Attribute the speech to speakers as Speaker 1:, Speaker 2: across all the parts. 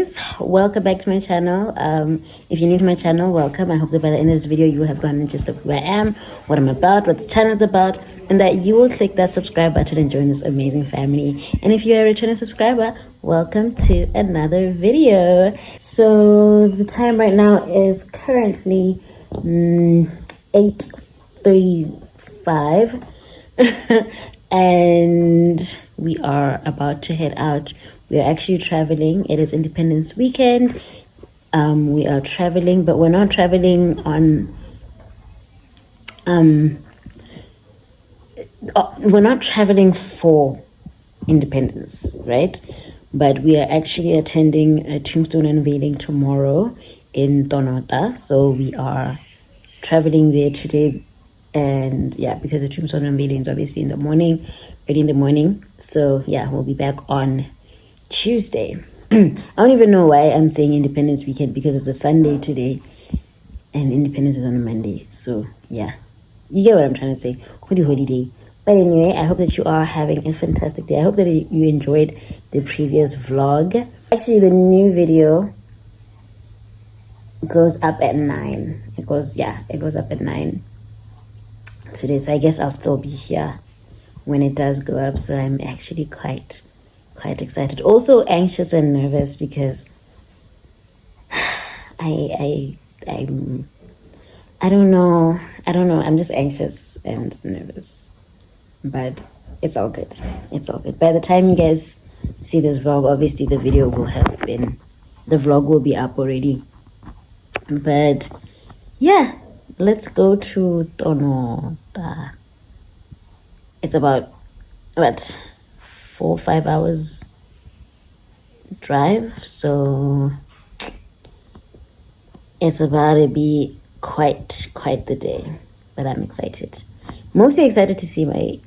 Speaker 1: guys, welcome back to my channel. If you're new to my channel, welcome. I hope that by the end of this video you have gotten just who I am, what I'm about, what the channel is about, and that you will click that subscribe button and join this amazing family. And if you're a returning subscriber, welcome to another video. So the time right now is currently 8:35 and we are about to head out. We are actually traveling. It is Independence Weekend. We are traveling, but we're not traveling on we're not traveling for independence, right? But we are actually attending a tombstone unveiling tomorrow in Tonota. So we are traveling there today, and yeah, because the tombstone unveiling is obviously in the morning, early in the morning. So yeah, we'll be back on Tuesday. I don't even know why I'm saying Independence Weekend, because it's a Sunday today and Independence is on a Monday. So yeah, you get what I'm trying to say. Holy holiday. But anyway, I hope that you are having a fantastic day. I hope that you enjoyed the previous vlog. Actually, the new video goes up at 9. It goes up at 9 today. So I guess I'll still be here when it does go up. So I'm actually quite excited, also anxious and nervous, because I don't know, I'm just anxious and nervous, but it's all good. By the time you guys see this vlog, obviously the vlog will be up already. But yeah, let's go to Tonota. It's about 4 or 5 hours drive, so it's about to be quite the day. But I'm excited, mostly excited to see my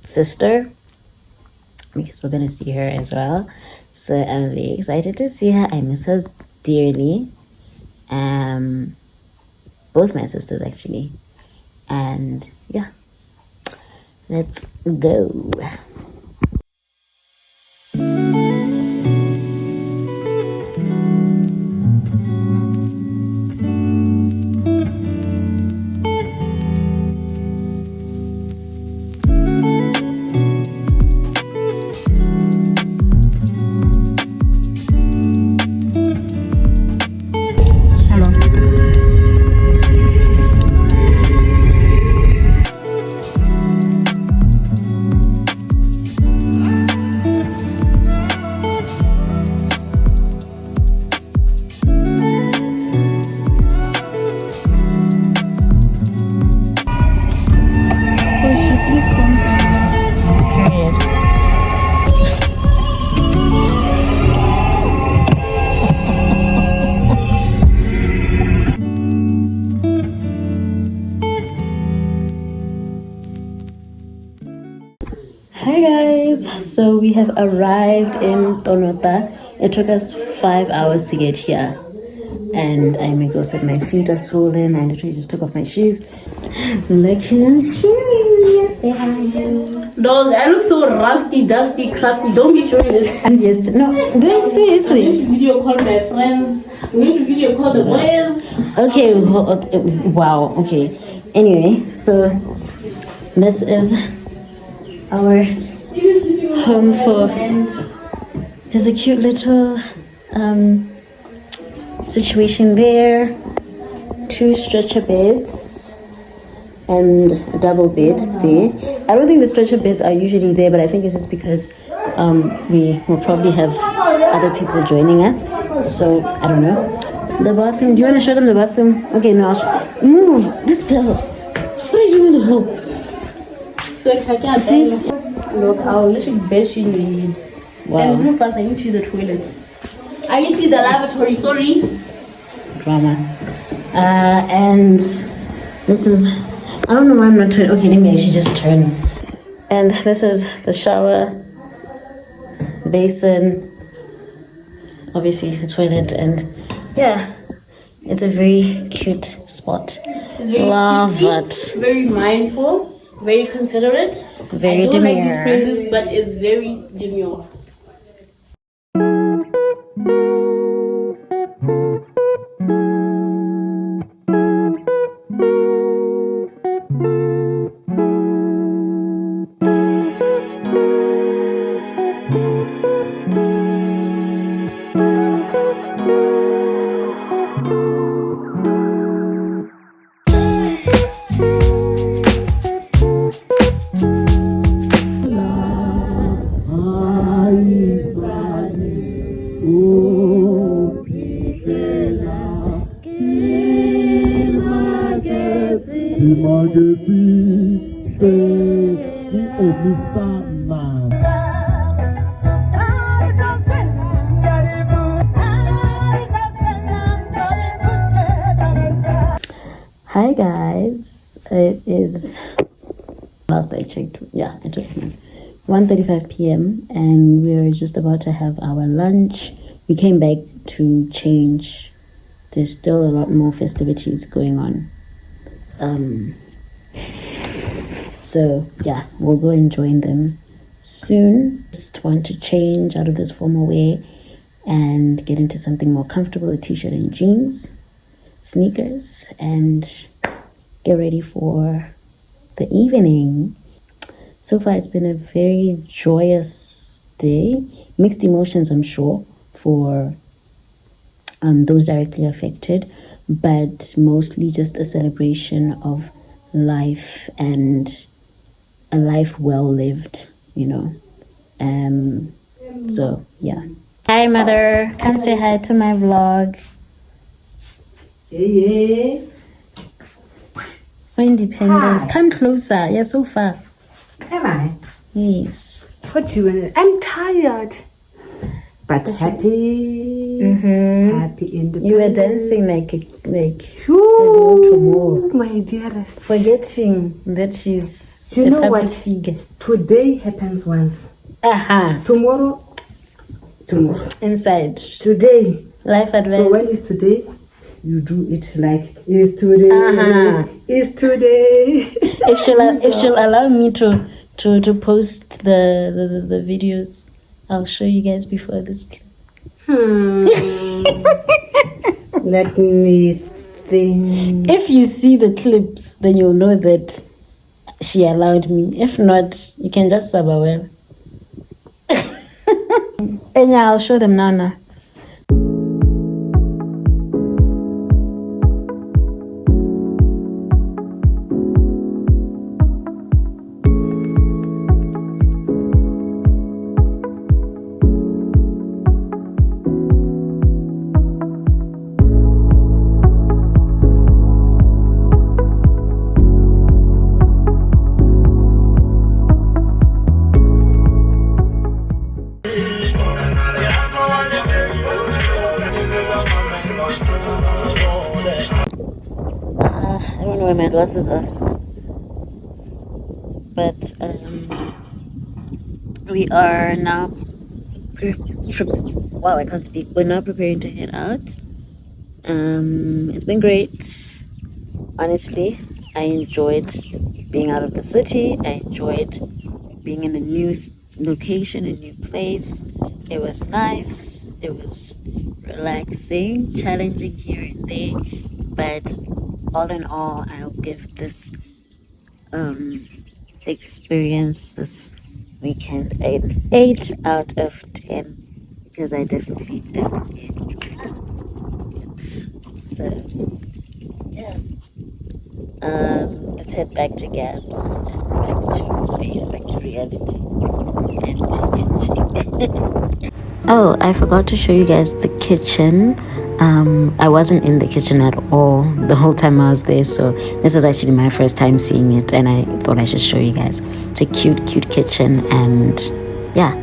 Speaker 1: sister, because we're gonna see her as well. So I'm very excited to see her. I miss her dearly, both my sisters actually. And yeah, let's go. Hi guys, so we have arrived in Tonota. It took us 5 hours to get here, and I'm exhausted. My feet are swollen. I literally just took off my shoes. Look who I'm showing. Say hi.
Speaker 2: Dog, I look so rusty, dusty, crusty. Don't be showing this.
Speaker 1: Yes, no, don't seriously.
Speaker 2: I'm going to video call my friends. I'm going to video call the boys.
Speaker 1: Okay, wow, okay. Anyway, so this is our home for, there's a cute little situation there, 2 stretcher beds and a double bed there. I don't think the stretcher beds are usually there, but I think it's just because we will probably have other people joining us, so I don't know. The bathroom, do you want to show them the bathroom? Okay, no, move, this girl, what are you doing on the floor?
Speaker 2: So if I can't see, look, I'll literally bash you in the head.
Speaker 1: Wow.
Speaker 2: And move fast, I need to use the toilet. I need to use the lavatory, sorry.
Speaker 1: Drama. And this is, I don't know why I'm not turning. Okay, let me actually just turn. And this is the shower, basin, obviously the toilet, and yeah, it's a very cute spot.
Speaker 2: It's very
Speaker 1: Love
Speaker 2: cutesy,
Speaker 1: it.
Speaker 2: very mindful, very considerate.
Speaker 1: Very
Speaker 2: I don't like these
Speaker 1: demure.
Speaker 2: phrases, but it's very demure.
Speaker 1: Hi guys, it is last I checked, I checked 1:35 p.m. and we're just about to have our lunch. We came back to change. There's still a lot more festivities going on. So yeah, we'll go and join them soon. Just want to change out of this formal wear and get into something more comfortable, a t-shirt and jeans, sneakers, and get ready for the evening. So far it's been a very joyous day, mixed emotions I'm sure for those directly affected, but mostly just a celebration of life and a life well lived, so yeah. Hi mother, come say hi to my vlog.
Speaker 3: Yeah.
Speaker 1: For independence. Hi. Come closer. You're so far.
Speaker 3: Am I?
Speaker 1: Yes.
Speaker 3: What you want? I'm tired. But happy. Happy independence.
Speaker 1: You were dancing like there's no tomorrow.
Speaker 3: My dearest.
Speaker 1: Forgetting that she's
Speaker 3: you
Speaker 1: a
Speaker 3: know
Speaker 1: public
Speaker 3: what?
Speaker 1: figure.
Speaker 3: Today happens once. Tomorrow.
Speaker 1: Inside.
Speaker 3: Today.
Speaker 1: Life advice.
Speaker 3: So when is today? You do it like it's today. It's today.
Speaker 1: If she'll allow me to post the videos, I'll show you guys before this clip.
Speaker 3: Let me think.
Speaker 1: If you see the clips, then you'll know that she allowed me. If not, you can just sub away. And yeah, I'll show them now. I don't know where my glasses are, but we are now wow, I can't speak. We're now preparing to head out. It's been great, honestly. I enjoyed being out of the city. I enjoyed being in a new location, a new place. It was nice. It was relaxing, challenging here and there, but all in all, I'll give this experience this weekend an 8 out of 10 because I definitely enjoyed it. So yeah, let's head back to Gabs, back to face, back to reality. Oh, I forgot to show you guys the kitchen. I wasn't in the kitchen at all the whole time I was there, so this was actually my first time seeing it, and I thought I should show you guys. It's a cute kitchen, and yeah.